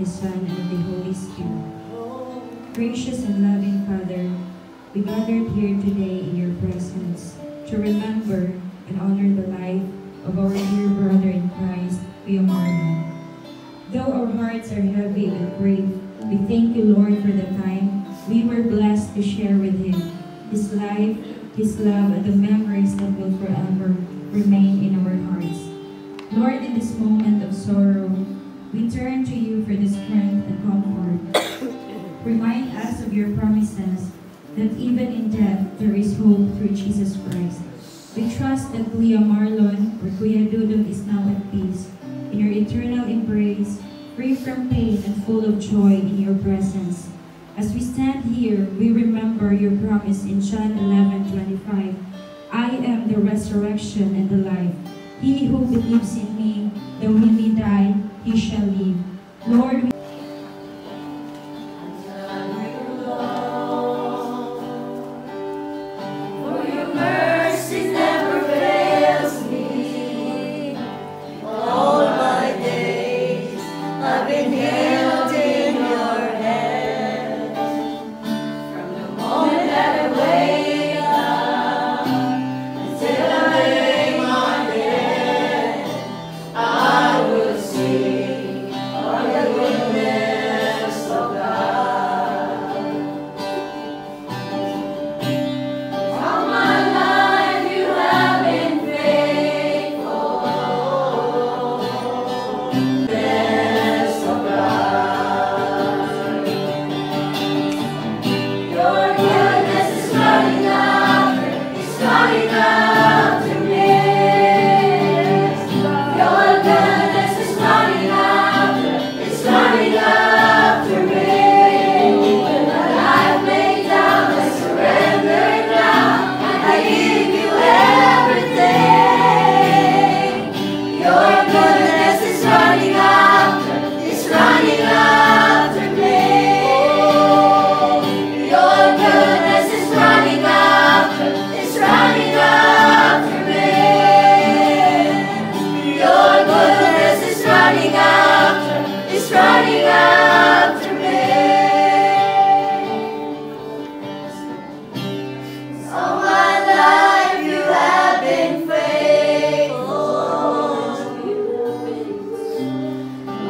the Son, and of the Holy Spirit. Gracious and loving Father, we gathered here today in your presence to remember and honor the life of our dear brother in Christ, Kuya Marlon. Though our hearts are heavy with grief, we thank you, Lord, for the time we were blessed to share with him, his life, his love, and the memories that will forever remain in our hearts. Lord, in this moment of sorrow, we turn to you for the strength and comfort. Remind us of your promises that even in death there is hope through Jesus Christ. We trust that Kuya Marlon or Kuya Dudong is now at peace in your eternal embrace, free from pain and full of joy in your presence. As we stand here, we remember your promise in John 11:25. I am the resurrection and the life. He who believes in me, though he may die, he shall live. Lord,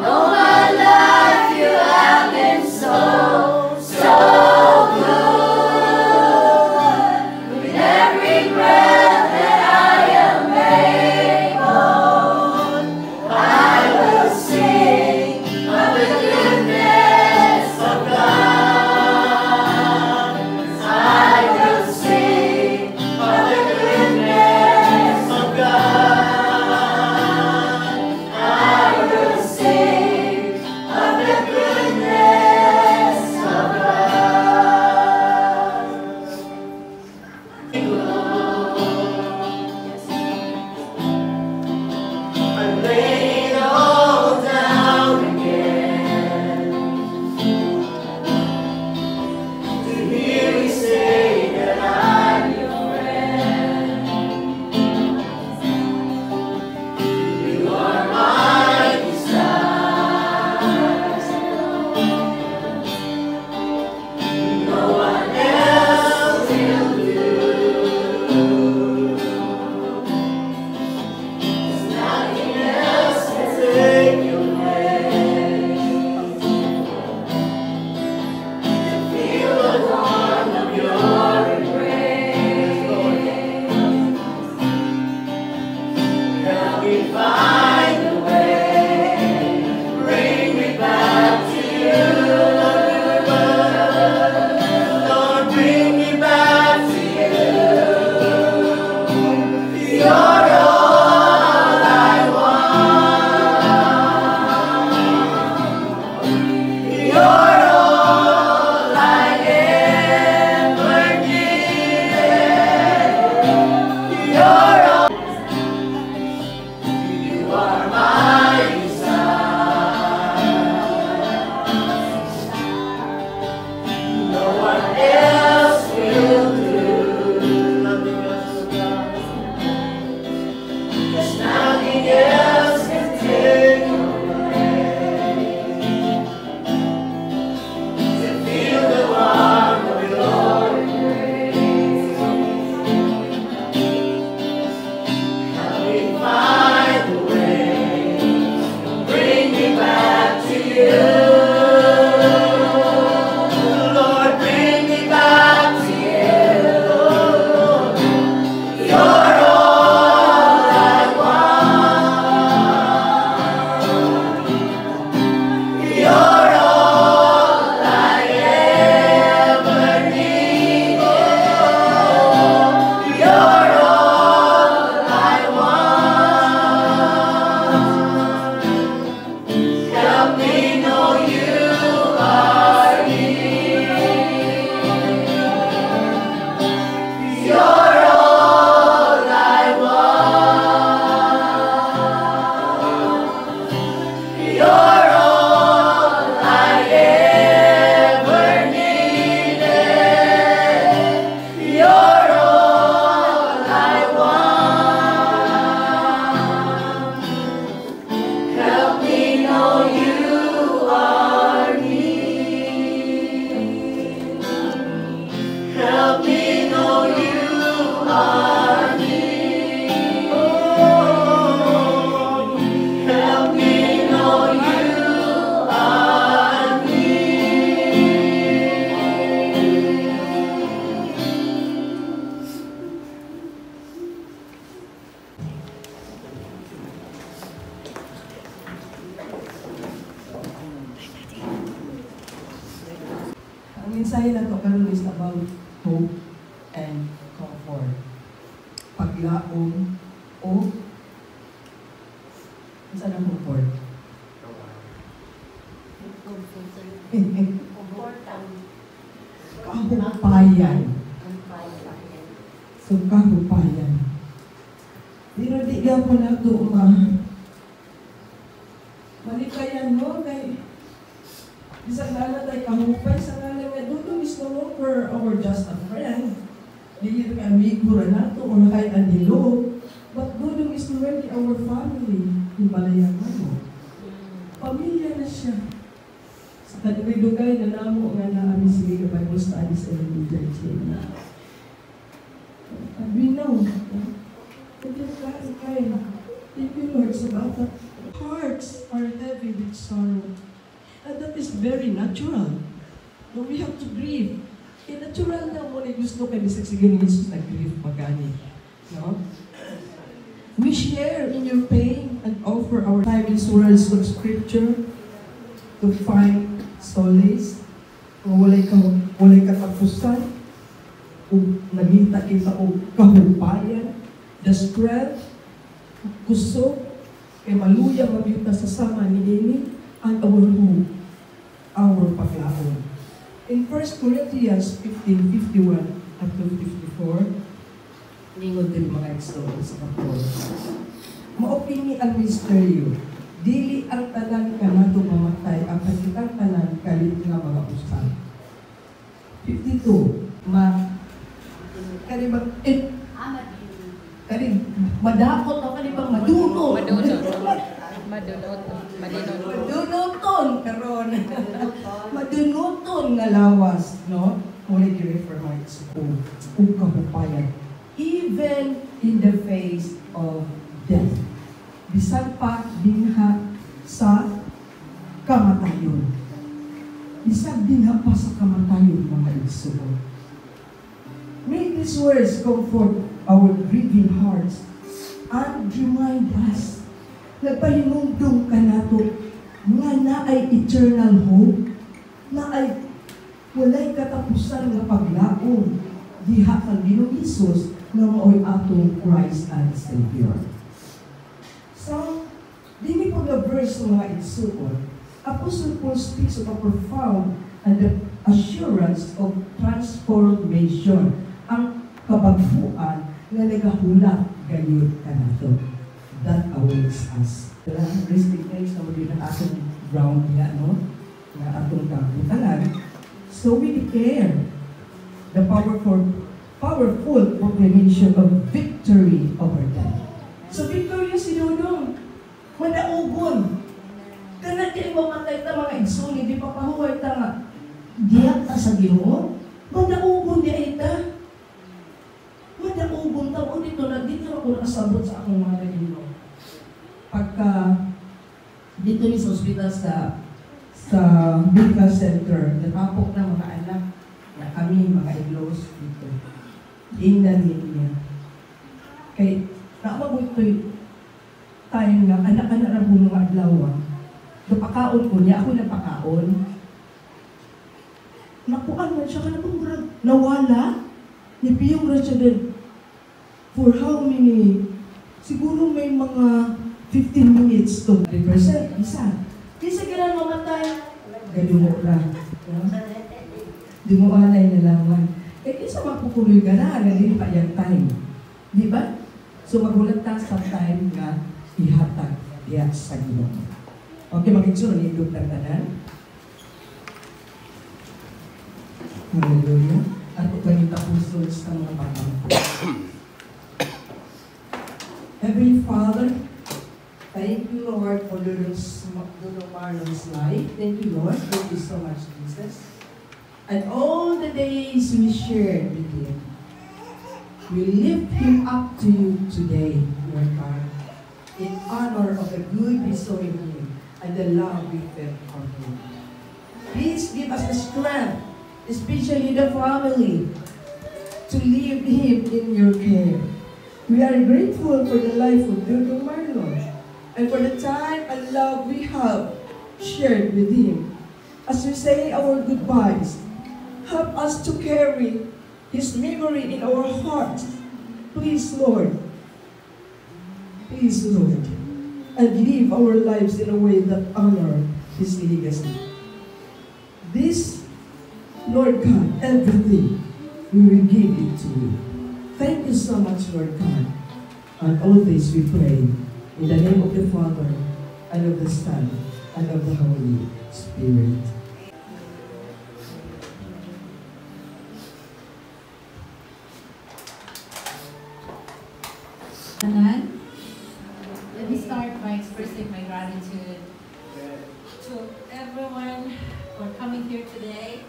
All my life you mensahe na to karon is about hope and comfort. Paglaom o isa na comfort. Kahupayan. So, kahupayan. Pero di ka po na ito malikayan mo kay isang nala tayo kahupay sa nala nga dudong is no longer our just a friend. Di ka amigo na nato or kay andilo. But dudong is already our family. Himalayan mo. Pamilya na siya. Sa kadugay-dugay na namo nga naami sila Bible Studies Elementary Church. We know. Thank you, Lord, sa bata. Hearts are heavy with sorrow. And that is very natural. No, we have to grieve. Natural na mo na gusto kayo sa sige ni Jesus na grieve magani. No? We share in your pain and offer our time in words of Scripture to find solace. Kung walay katapusan, kung nagita kita o kahupayan, the strength, kusog, kay maluya magyuta sa sama ni Dini, and our hope, our paglaon. In 1 Corinthians 15:51 up to 54, ningod din mga extol sa kapol. Maopini ang misteryo, dili ang tanan kanato mamatay, ang pagkitang tanan kalit nga mga usan. 52, kanibang madakot o kanibang madunot. Madunoton karon. Madunoton nga lawas, no? Muli gi-refer mga isuko. Ug kahupayan. Even in the face of death. Bisan pa dinha sa kamatayon. Bisan dinha pa sa kamatayon mga isuko. May these words comfort our grieving hearts and remind us na pahinungdong ka nato nga naay eternal hope, na ay walay katapusan nga paglaom diha kang Ginoong Hesus nga mao'y atong Christ and Savior. So, dini po na verse ng mga igsuon, Apostle Paul speaks of a profound and the assurance of transformation, ang kabaghuan na nagahulak gayud ka nato. That awaits us. Resting place na mo din ang atong ground niya, no? Na atong kabutalan. So we declare the powerful proclamation of victory over death. So victorious si Dudong. Madaugon. Kana di mamatay ta mga igsuni, di pa pahuway ta nga. Diyak ta sa Ginoo. Madaugon di ay ta. Madaugon ta o dito ako nakasabot sa akong mga Ginoo. Pagka dito ni sa ospital sa medical center, natapok na mga anak na kami, mga iglos dito. Indanin niya. Kay, nakamagod ko'y time nga, anak-anak na po mga adlaw. Napakaon ko niya, ako napakaon. Nakuan man siya, kanapang nawala. Nipiyong na siya din. For how many? Siguro may mga 15 minutes to 100%. Isa. Isa ganun mamatay. Gadumo lang. Di mo alay na laman. Eh, isa mapukuloy ka na, hindi pa yung time. Di ba? So, magulat tayo sa time nga ihatag diya sa Ginoo. Okay, mag-igsoon, nilog ng tanan. Hallelujah. At kung panita puso sa mga pagkampo. Heavenly Father, thank you, Lord, for Duno Marlon's life. Thank you, Lord. Thank you so much, Jesus. And all the days we shared with him, we lift him up to you today, Lord God, in honor of the good we saw in him and the love we felt for him. Please give us the strength, especially the family, to leave him in your care. We are grateful for the life of Duno Marlon and for the time and love we have shared with him. As we say our goodbyes, Help us to carry His memory in our hearts. Please, Lord. Please, Lord. And live our lives in a way that honor His legacy. This, Lord God, everything, we will give it to you. Thank you so much, Lord God. And all this we pray in the name of the Father, and of the Son, and of the Holy Spirit. Anan, let me start by expressing my gratitude to everyone for coming here today.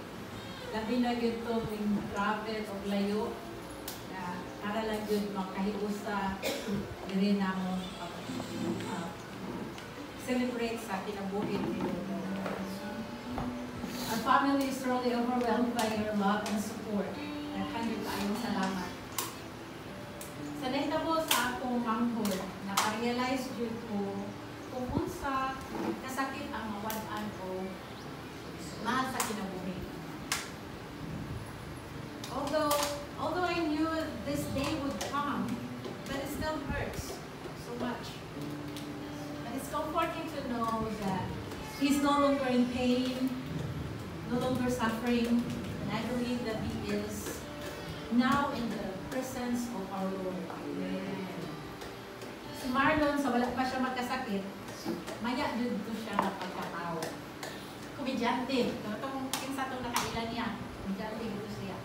Labi na yun ito yung travel o layo na para lang yun makahiusa rin namo celebrate sa kinabuhin nito. Our family is truly overwhelmed by your love and support. Naghandog tayong salamat. Sa nahitabo sa akong manghod, nakarealize yun ko kung unsa kasakit ang mawadaan ko mahal sa kinabuhi. Although I knew this day would come, but it still hurts so much. But it's comforting to know that He's no longer in pain, no longer suffering, and I believe that He is now in the presence of our Lord. Si Marlon, sa wala pa siya magkasakit, maya dito siya napagkatao. Komedyante. Itong kinsa itong nakailan niya. Komedyante dito siya.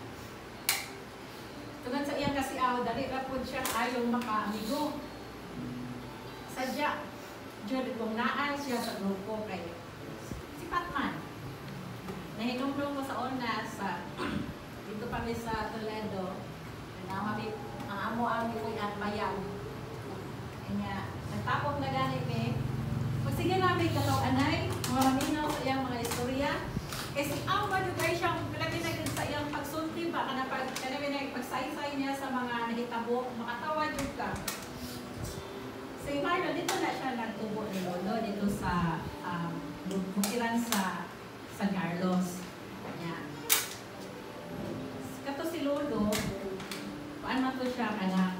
Tungod sa iyang kasiaw, dali rapod siya ayaw makaamigo. Sadya, Diyod, kung naan siya sa grupo kay si Patman. Nahinumdum ko sa una sa dito pa sa Toledo. Namamit ang amo ang at bayaw. Kanya, nagtapok na ganit eh. Pag sige namin kalaw anay, mga maminaw sa iyang mga istorya. Kasi ang madugay siyang pinagin sa iyang pagsunti ba, pagsaysay niya sa mga nahitabo, makatawa dyan ka. Si Marlon, dito na siya nagtubo ni Lolo, dito sa bukiran sa San Carlos. Kanya. Kato si Lolo, paano to siya kana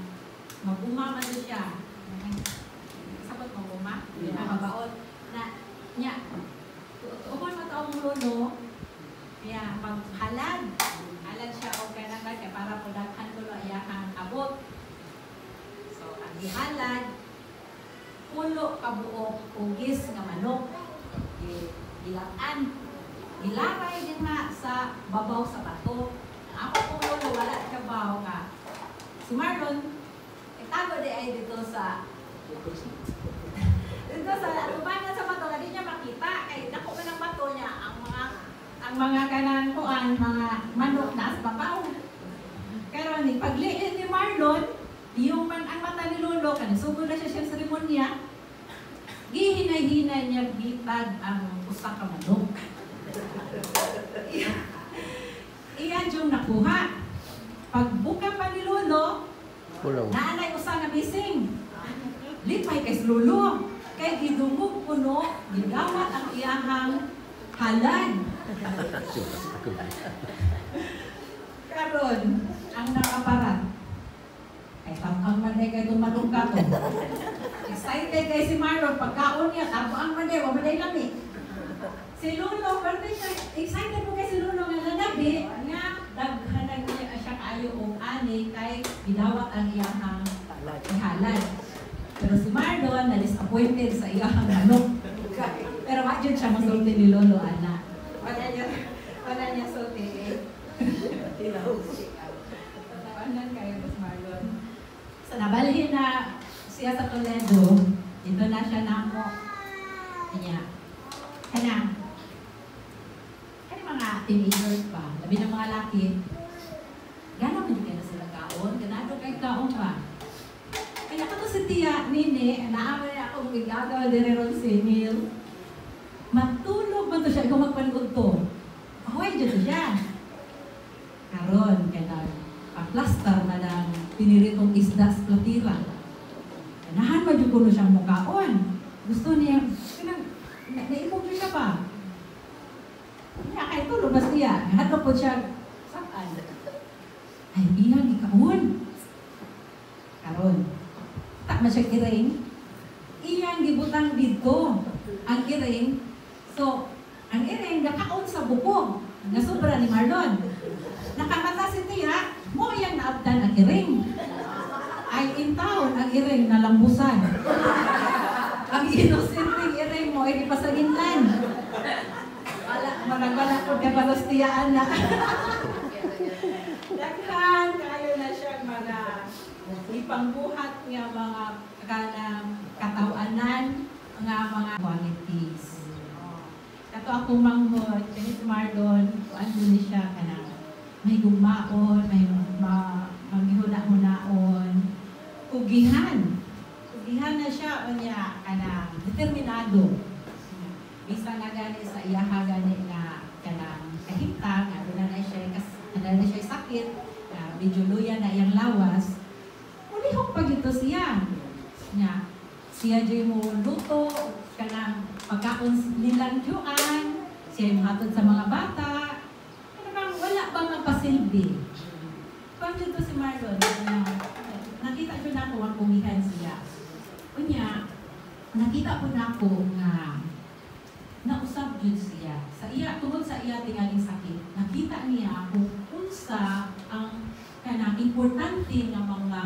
mag-uma man to siya. Sabot mag-uma, mabaot na nya. Upon mataong Lolo, kaya maghalad. Halad siya o kanang kaya para pudaghan ko lo iyahang abot. So, ang ihalad, pulo kabuok ugis nga manok. Gilaan. Gilaray din na sa babaw sa bato. Ako kung Lolo, wala ka baw ka. Si Marlon, itago di ay dito sa tubangan sa bato, hindi niya makita. Kaya dako ka ng bato niya, ang mga kanan kuan, mga manok na sa babaw. Pero pagliin ni Marlon, yung ang mata ni Lolo, kanisugo na siya siyang seremonya, gihinay-hinay niya bitad ang usa ka manok. Iyan yung nakuha. Pagbuka pa ni Lolo, naanay usa nga bising. Lipay kay Lolo. Kay gidungog puno, gigawat ang iyahang halad. Karon, ang nakaparat. Kay tamang manay kay tumanong ka to. Excited kay si Marlon, pagkaon niya, tamang manay, wamanay lami. Si Lolo, pero siya, excited po kay si Lolo nga nagabi, nga, daghanan niya siya kaayo o ani, kay gidawat ang iyahang halad. Pero si Marlon, na-disappointed sa iyahang manok. Pero wajud siya masulti ni Lolo, ana. Wala niya sulti eh. Tawanan kayo, Mas Marlon. So, nabalhin na siya sa Toledo, dito na siya namo. Kanya. Mga teenagers pa, labi ng mga laki, gano'n mo na sila kaon, ganado kayo kaon pa. Kaya ako si Tia Nini, naamay ako magigagawa din ron si Neil. Matulog man to siya, kung magpanood to. Ahoy, dyan siya. Karon, kaya pa-plaster na ng piniritong isda sa platira. Nahan mo dyan ko na siyang mukaon. Gusto niya, naimog siya pa. Kaya kahit tulog mas niya, nahan po siya iring, iyang gibutang dito ang iring. So, ang iring nakaon sa bukog, nasubra ni Marlon. Nakamata si Tia, mo iyang naabdan ang iring. Ay in town, ang iring nalambusan. Ang inosenteng iring mo ay ipasaginlan. Wala ko kapalos tiyaan na. Daghan kayo na siya mga ipangbuhat nga mga katawanan, nga mga qualities. Kato ako manghod, kani si Marlon, ano ni siya kanang may gumaon, may maghihuna-hunaon, ugihan. Ugihan na siya o niya kanang determinado. Bisa nga gani sa iyaha gani nga kanang kahimtang, na siya sakit, medyo luya na iyang lawas, ulihok pa gito siya. Siya dyan mo luto, kanang pagkaon nilang dyan, siya yung hatod sa mga bata, kanang wala bang magpasilbi. Pag dito si Marlon, nakita ko na ako ang kumihan siya. Kunya, nakita ko na ako nga nausap dyan siya. Tungkol sa iya tingaling sakit, nakita niya kung unsa ang kanang importante nga mga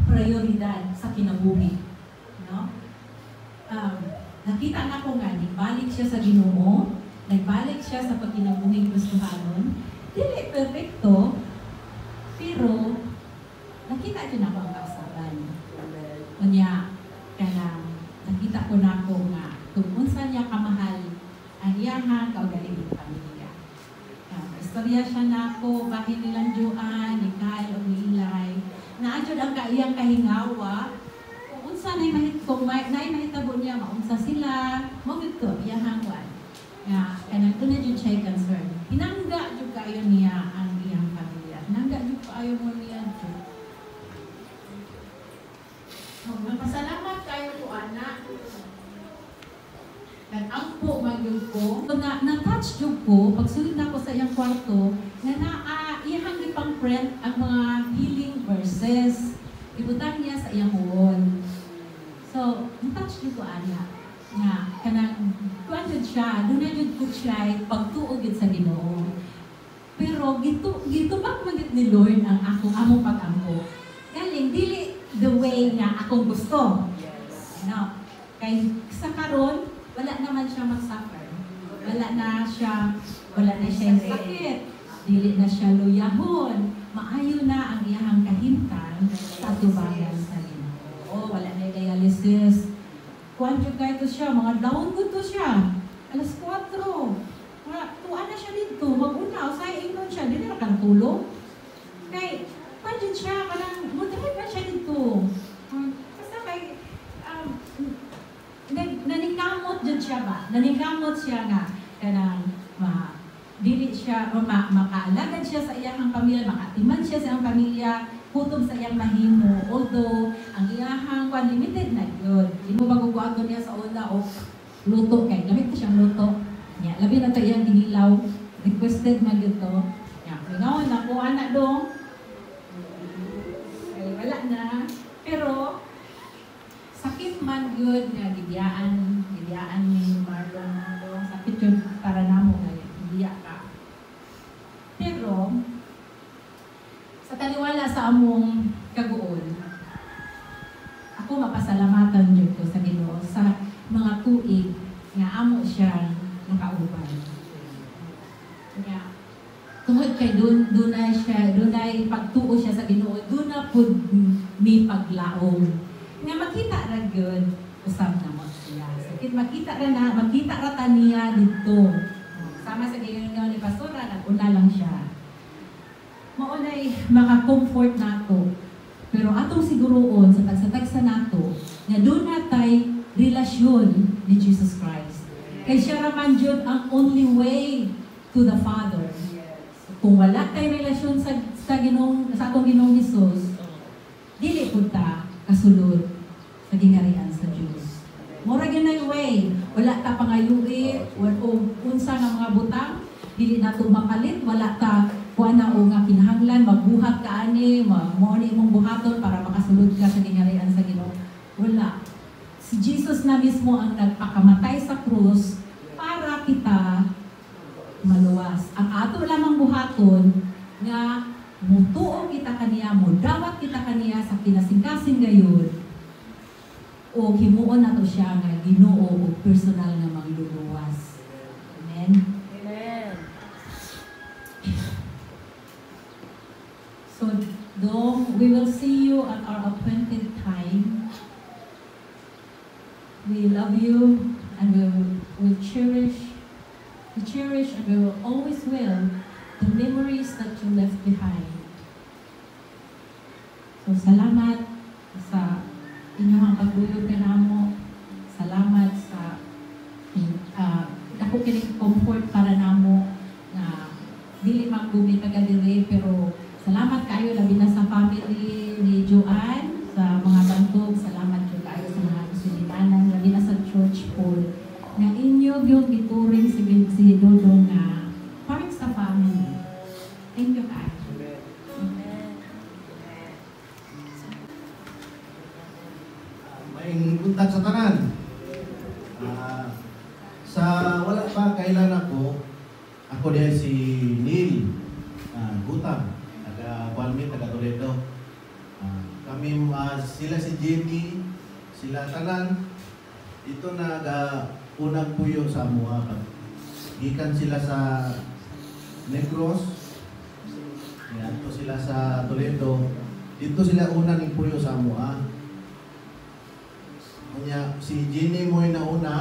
prioridad sa kinabuhi. No? Nakita na ko nga, nagbalik siya sa Ginoo, nagbalik siya sa pagkinabuhing Kristohanon. Dili perfecto, pero nakita din ako ang kausaban. Kunya, kanang nakita ko na ko nga, kung unsa niya kamahal ang iyahang kaugaling ng pamilya. Istorya siya na ako, bahin nilang Juan, ni Kyle, o ni Eli, naadyo ang kaiyang kahingawa, kung unsa kung mahitabo niya, maunsa sila, magod ko, iyahang wan. Kanang doon na dyan siya concern. Hinangga dyan kayo niya ang iyang pamilya. Hinangga dyan kayo mo niya dyan. Magpasalamat kayo po, anak. Nag-ampo magyug ko. Na-touch jug ko, pagsulit na ko sa iyang kwarto, na iyang ipang print ang mga healing verses. Ibutang niya sa iyang wall. So, na-touch jug ko, anak. Nga, kanang, kuan jud siya, doon na jud ko siya, pagtuog yun sa Ginoo. Pero, gitubak magit ni Lord ang among pag-ampo. Galing, dili the way nga akong gusto. No? Kay sa karon, wala naman siya mag-suffer. Wala na siya sakit. Dili na siya luyahon. Maayo na ang iyahang kahimtang sa tubayan sa Ginoo. Wala na dialysis. Kuan jud kay to siya, mga down good to siya. Alas 4. Tuan na siya dito. Mag-una, usay ingnon siya. Dili na kang tulog. Kay, kuan jud siya, kanang mudahit na siya dito. Basta kay, naningkamot dyan siya ba? Naningkamot siya nga, kanang, dili siya, makaalagad siya sa iyang pamilya, makatiman siya sa iyang pamilya, kutob sa iyang mahimo. Although, ang iyahang limited na yun. Hindi mo maguguato niya sa una o luto kay. Gamit ko siyang luto. Labi na ito iyang tinilaw. Requested man yun to. Ngayon, nakuha na dong. Ay, wala na. Pero, sakit man yun nga gidiyaan ni Marlon. Sakit yun para namo nga gidiya ka. Pero, sa taliwala sa among kaguol, ako mapasalamatan dyan ko sa Ginoo sa mga tuig nga amo siya nakauban. Tungod kay doon ay pagtuo siya sa Ginoo, doon na po may paglaom. Nga makita ra gyud usab na mo siya. Sakit makita ra ta niya dito. Sama sa gingaw ni pastora, nag-una lang siya. Maunay maka-comfort nato. Pero atong siguroon sa tagsa nato nga doon natay relasyon ni Jesus Christ. Kay siya raman jud ang only way to the Father. Kung wala tay relasyon sa atong Ginoong Hesus, dili pud ta kasulod sa gingarian sa Dios. Mura gyud way, wala ta pangayuhi o unsa nga mga butang, dili nato mapalit, wala ta kuha na o nga kinahanglan, magbuhat ka ani, mo ni imong buhaton para makasulod ka sa gingarian sa Ginoo. Wala. Si Jesus na mismo ang nagpakamatay sa krus para kita maluwas. Ang ato lamang buhaton nga mutuo kita kaniya, mudawat kita kaniya sa kinasing-kasing gayon o himuon nato siya nga Ginoo o personal nga magluluwas. Amen? Amen. So, Dong, we will see you at our appointed time. We love you and we cherish and we will always will the memories that you left behind. So, salamat sa inyong pagduyog kanamo. Salamat sa ako kining comfort para namo na dili magdumi taga diri, pero salamat kayo labi na sa family ni Joanne, sa mga bantog. Salamat jud kayo sa mga kusinitanan labi na sa church hall nga inyo gyud gituring si Dodong nga part sa family. Thank you kayo. Maing buntag sa tanan. Sa wala pa kailan ako diha si Neil Gutang, taga Toledo. Kami sila si Jenny, sila tanan ito unang puyo sa amuha. Gikan sila sa Negros. Yan to sila sa Toledo. Dito sila unang puyo sa amuha. Kanya si Jenny mo na una.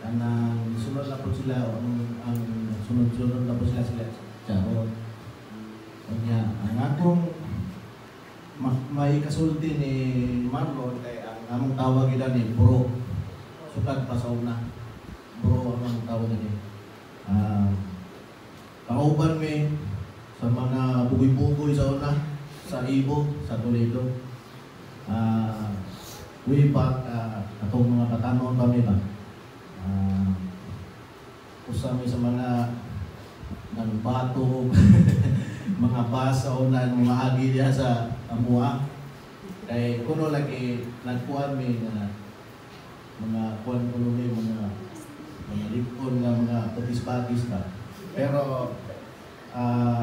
Kanang sunod na po sila ang sunod na po sila Charot. Kanya ang akong may kasulti ni Marlon kay ang among tawag ida ni Bro. Sukad pa sa una. Bro ang among tawag ni. Kauban mi sa mga bugoy-bugoy sa una sa Ibo, sa Toledo. Way back atong mga katanon kami ba. Usami sa mga nagbato mga basa o mga agi diya sa amuha kay kuno lagi nagkuan mi nga mga kuan kuno mi mga lipon nga mga patis-patis ba, pero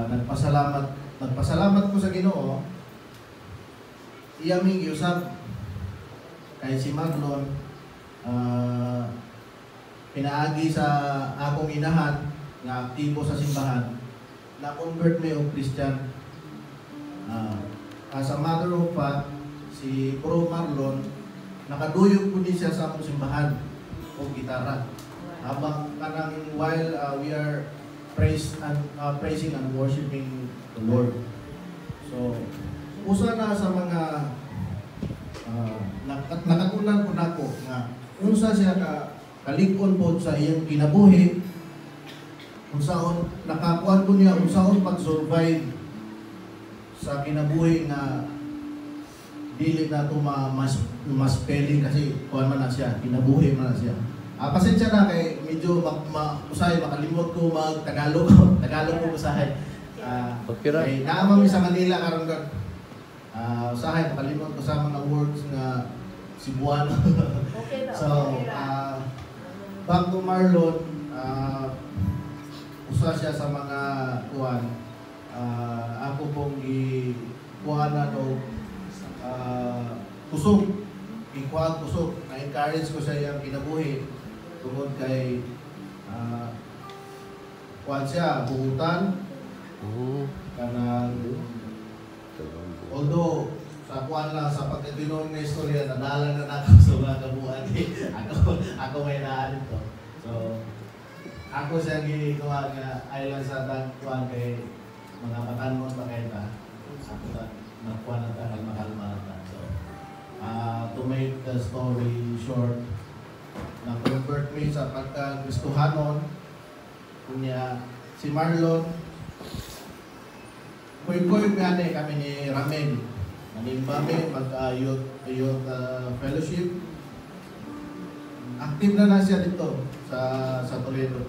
nagpasalamat ko sa Ginoo iya ming giusab kay si Marlon pinaagi sa akong inahan nga aktibo sa simbahan na convert me og Christian. As a matter of fact, si Bro Marlon nakaduyog po din siya sa akong simbahan o gitara. Habang kanang while we are praising and worshiping the Lord. So, usa na sa mga nakatunan ko nako nga unsa siya kalig-on po sa iyang kinabuhi, unsaon nakakuan ko niya unsaon pag-survive sa kinabuhi nga dili na ito mas spelling kasi kuan man na siya, kinabuhi man na siya. Pasensya na kay medyo usahay makalimot ko mag-Tagalog ko usahay. Kay naamang sa Manila karon gag usahay makalimot ko sa mga words nga Cebuano. Okay na. So, back to Marlon, usa siya sa mga kuan. Ako pong ikuhanan o kusog. Ikuha kusog. Na-encourage ko sa iyang kinabuhi tungod kay kuan siya, buhutan. Kanang although sa kuan lang sa pagkatinon ng istorya, nadala na nato sa mga kabuhan. Ako may naanin to. So, ako siya ginagawa nga aylan sa kuan kay mga matanmon pa kayo ta. Ako sa nakuha na ta, nagmakalma na ta. So, to make the story short, na-convert me sa pagka-Kristohanon. Kunya, si Marlon, kuy-kuy gani kami ni Ramel. Kami mag-youth fellowship. Active na siya dito sa Toledo.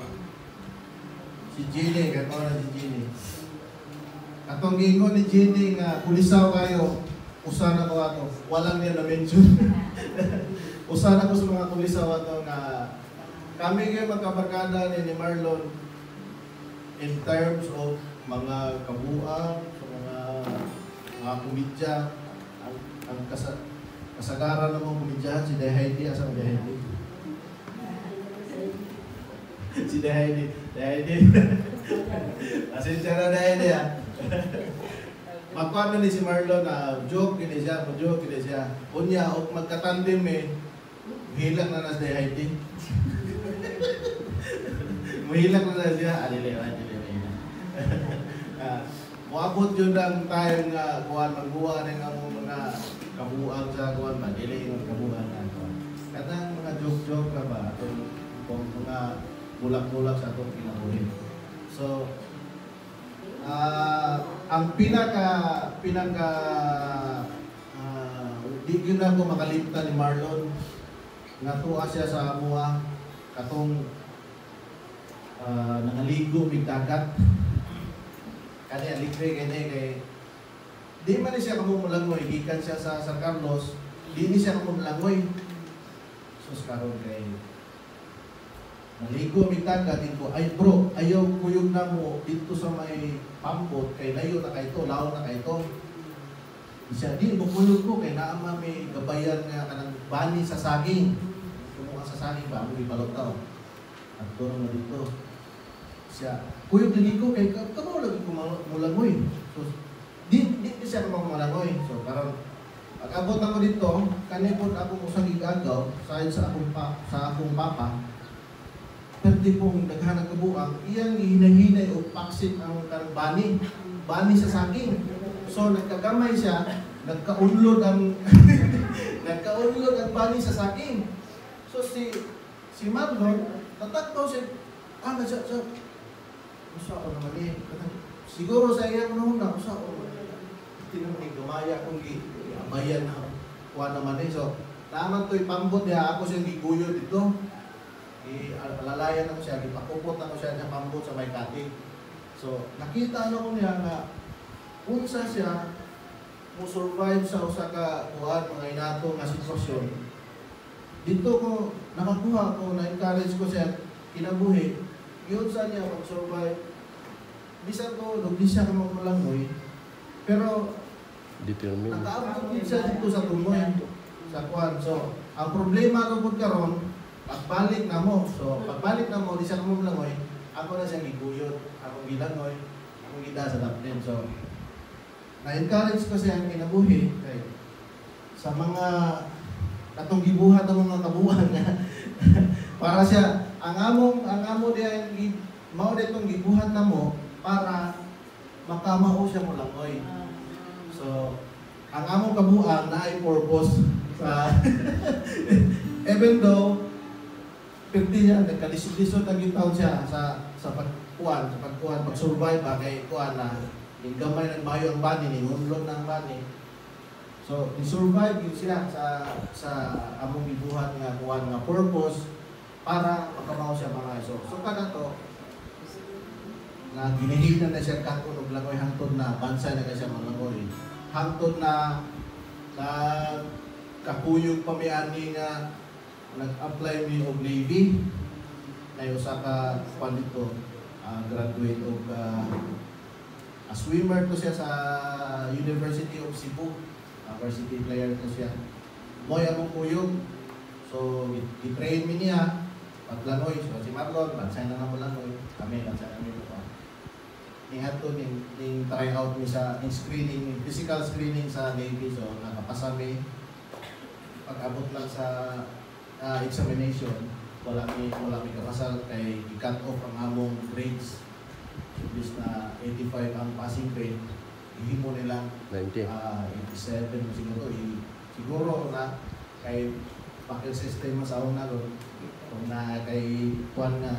Si Jenny, kaya na si Jenny. Atong gingon ni Jenny nga pulisaw kayo, usa na ko ato. Walang niya na-mention. usa na ko sa mga kulisaw ato nga kami kay magkabarkada ni Marlon in terms of mga kabuang, sa mga komedya, ang kasagaran ng mga komedyahan, si Dehaidi, asa ang Dehaidi? Si Dehaidi. Asensya na Dehaidi ha. Magkuhan na ni si Marlon na joke gini siya. Unya, o magkatandem hilak na si Dehaidi. Mahilak na siya, alilay. Muabot yun ang tayo nga kuhan, magbuha ng mga kabuang sa kuhan, madili yung kabuang na kuhan. Katang mga joke-joke ka ba, itong mga bulak-bulak sa itong kinabuhin. So, ang di yun ako makalimtan ni Marlon, natuwa siya sa amuha, katong nangaligo, may dagat. Kani alikre kay di man siya kamumulangoy gikan siya sa San Carlos, di ni siya kamumulangoy. Sus karon kay naligo mitagad ko, ay bro, ayaw kuyog na mo dito sa may pambot kay layo na kay to, law na kay to. Siya di mo kuyog ko kay naa may gabayan nga kanang bani sa saging. Kung sa saging ba mo ibalot taw. At doon na dito. Siya, kuyog lagi ko kay kamo lagi ko mulangoy. So di siya ko malangoy. So karon pag-abot ako dito, kanipon ako usang igagaw sa akong papa. Perti pong daghan ng kabuang, iyang hinahinay o paksit ang bani sa saging. So nagkagamay siya, nagkaunlod ang nagkaunlod ang bani sa saging. So si Marlon, natakto siya, usa ako naman siguro sa iya ko na usa ako. Tinong gumaya kung giabayan na kuha naman So, naman to'y pambot niya, ako siyang giguyo dito. Alalayan ako siya, ipakupot ako siya ng pambot sa may kating. So, nakita ko niya na unsa siya mo survive sa usa ka kuha mga inato nga sitwasyon. Dito ko nakakuha ko, na-encourage ko siya kinabuhi. Yun sa niya mag-survive. Bisan ko, di siya ka magmalangoy. Pero, nakaabot din siya dito sa tumoy. Sa kuhan. So, ang problema ko karon, pagbalik na mo. So, pagbalik na mo, di siya ka magmalangoy. Ako na siyang giguyot. Ako gilangoy. Ako gida sa daplin. So, na-encourage ko siya kinabuhi. Okay. Sa mga katong gibuhat ng mga kabuhan para siya ang amo diya mao ditong gibuhat na mo para makamao siya mo langoy. So ang among kabuang naay purpose sa even though perti niya nagkalisod-lisod ang gitaw siya sa pagkuan pag-survive ba kay kuan na yung gamay ng bayo ang bani ni unlon ng bani. So, i-survive yun sila sa among gibuhat nga kuhan nga purpose para makamaw siya mga iso. So, kada to, na ginahignan na siya katon og langoy hangtod na bansa na siya malangoy. Hangtod na kapuyog pamiani nga nag-apply mi og Navy. Na usa ka kuan dito, graduate og swimmer to siya sa University of Cebu. Varsity player ko siya. Mo'y akong kuyog. So, i-train mi niya. Paglangoy. So, si Marlon, bansay na naman langoy. Kami, bansay namin ito. Nihat to, try out mi sa screening, physical screening sa Navy. So, nakapasa mi. Pag-abot lang sa examination, wala mi kapasal kay i-cut off ang among grades. Imbis na 85 ang passing grade. Ihimo nilang 87 siguro na kay pakil system sa una ron kung na kay kuan nga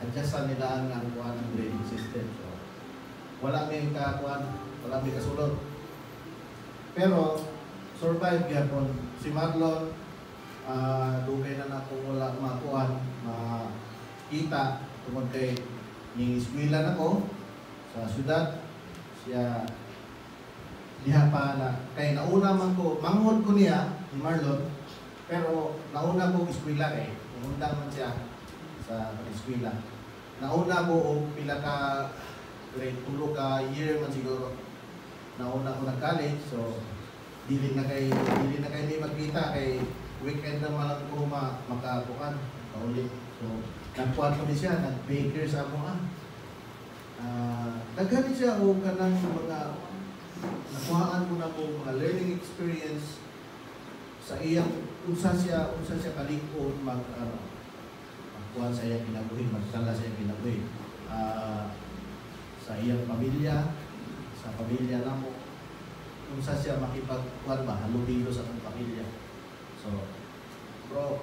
adjust nila ang kuan ng grading system. So wala may kasulod pero survive gyapon si Marlon. Dugay na nato wala makuan makita tungod kay ning eskwela nako sa syudad siya diha pa na kay nauna man ko manghod ko niya ni Marlon, pero nauna ko eskwela kay undang man siya sa eskwela. Nauna ko og pila ka grade 2 ka year man siguro. Nauna ko nag-college, so dili na kay ni magkita kay weekend na lang ko makabukan kaulit. So nagkuhan ko ni siya, nag-baker sa ako daghan siya o kanang mga nakuhaan ko na po mga learning experience sa iyang unsa siya kalig-on magkuhan sa iyang kinabuhi, magtala sa iyang kinabuhi sa iyang pamilya, sa pamilya na mo unsa siya makipagkuhan ba halubilo sa akong pamilya. So bro,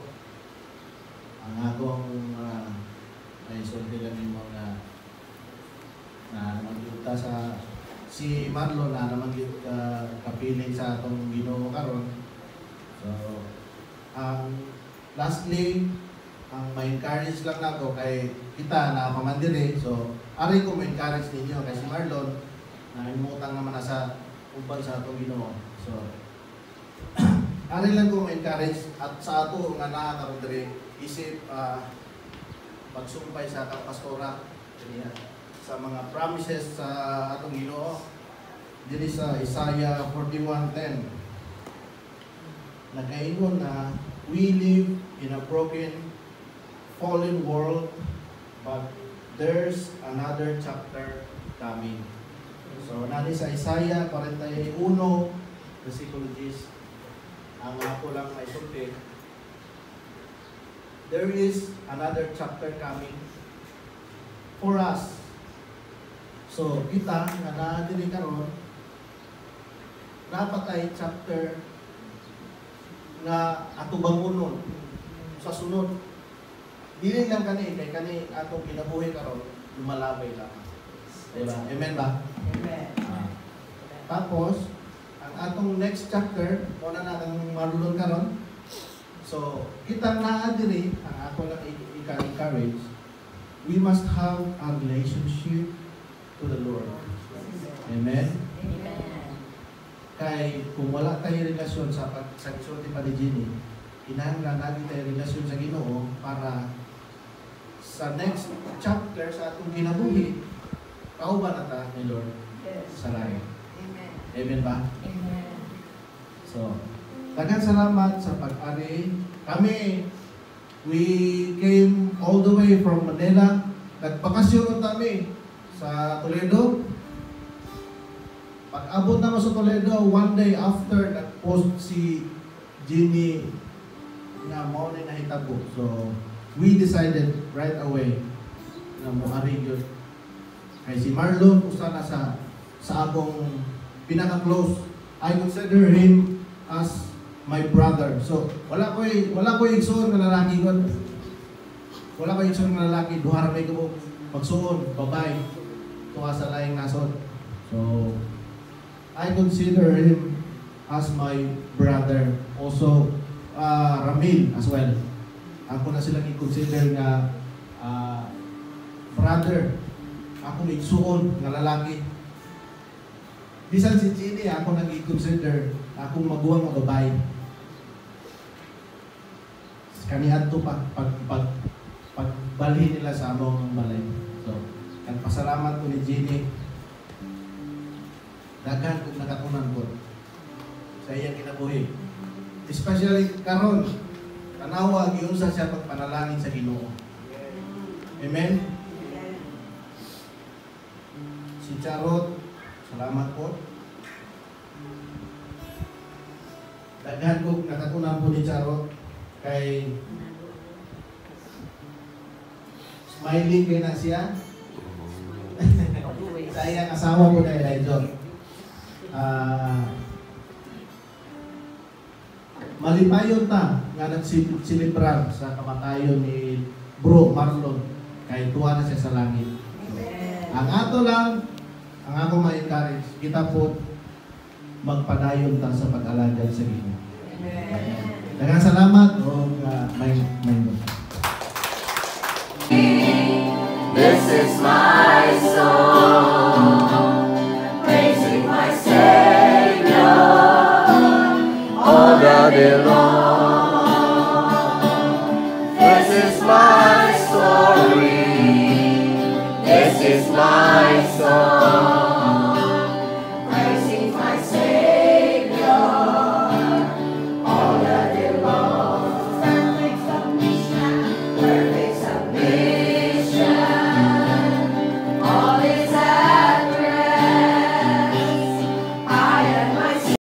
ang akong ay sulti lang yung mga na naman sa si Marlon na naman kapiling sa atong Ginoo karon. So lastly ang ma-encourage lang nako kay kita na pamandiri. So ari ko ma-encourage ninyo kay si Marlon na imutang naman na sa uban sa atong Ginoo. So ari lang ko ma-encourage at sa ato nga naa karon diri isip pagsumpay sa pastora sa mga promises sa atong Ginoo diri sa Isaiah 41:10. Nagaingon na we live in a broken, fallen world, but there's another chapter coming. So nani sa Isaiah 41 versikulo 10 ang ako lang may sulti. There is another chapter coming for us. So, kita nga na dili karon dapat ay chapter nga ato bangunon sa sunod. Dili lang kani kay kani atong kinabuhi karon lumalabay lang. Diba? Amen ba? Amen. Tapos ang atong next chapter mo na natang marulon karon. So, kita naa diri ang ako lang i-encourage. We must have a relationship to the Lord. Amen? Amen. Kay kung wala tayo relasyon sa pagsagisulti pa ni Jenny, kinahanglan natin tayo relasyon sa Ginoo para sa next chapter sa atong kinabuhi, kauban na ta ni Lord sa langit. Amen. Amen ba? Amen. So, daghang salamat sa pag-ari. Kami, we came all the way from Manila. Nagbakasyon kami sa Toledo. Pag-abot naman sa Toledo, one day after, nag-post si Jenny na mo na nahitabo. So, we decided right away na muari yun. Kay si Marlon, usa na sa akong pinaka-close. I consider him as my brother. So, wala ko igsoon na lalaki ko. Wala ko igsoon na lalaki. Duhara may ko magsuon, babae. Tuwa sa laing nasod. So, I consider him as my brother. Also, Ramil as well. Ako na silang i-consider nga brother. Ako igsuon na lalaki. Bisan si Jenny, ako nang i-consider akong maguwang mga babae. Kanihan to pagbalhin nila sa among balay. So, nagpasalamat ko ni Jenny. Daghan kung nakatunan ko sa iyang kinabuhi. Especially karon, tanawa giunsa siya pagpanalangin sa Ginoo. Amen. Si Charot, salamat po. Daghan ko nakatunan po ni Charot kay smiling kay na siya. Sa iyang asawa po kay Elijah. Malipayon ta nga nagsilibrar sa kamatayon ni Bro Marlon kay tuwa na siya sa langit. Ang ato lang, ang ako ma-encourage, kita po magpadayon ta sa pag-alagad sa Ginoo. Daghang salamat o may This is my song, praising my Savior. belong. This is my story. This is my song.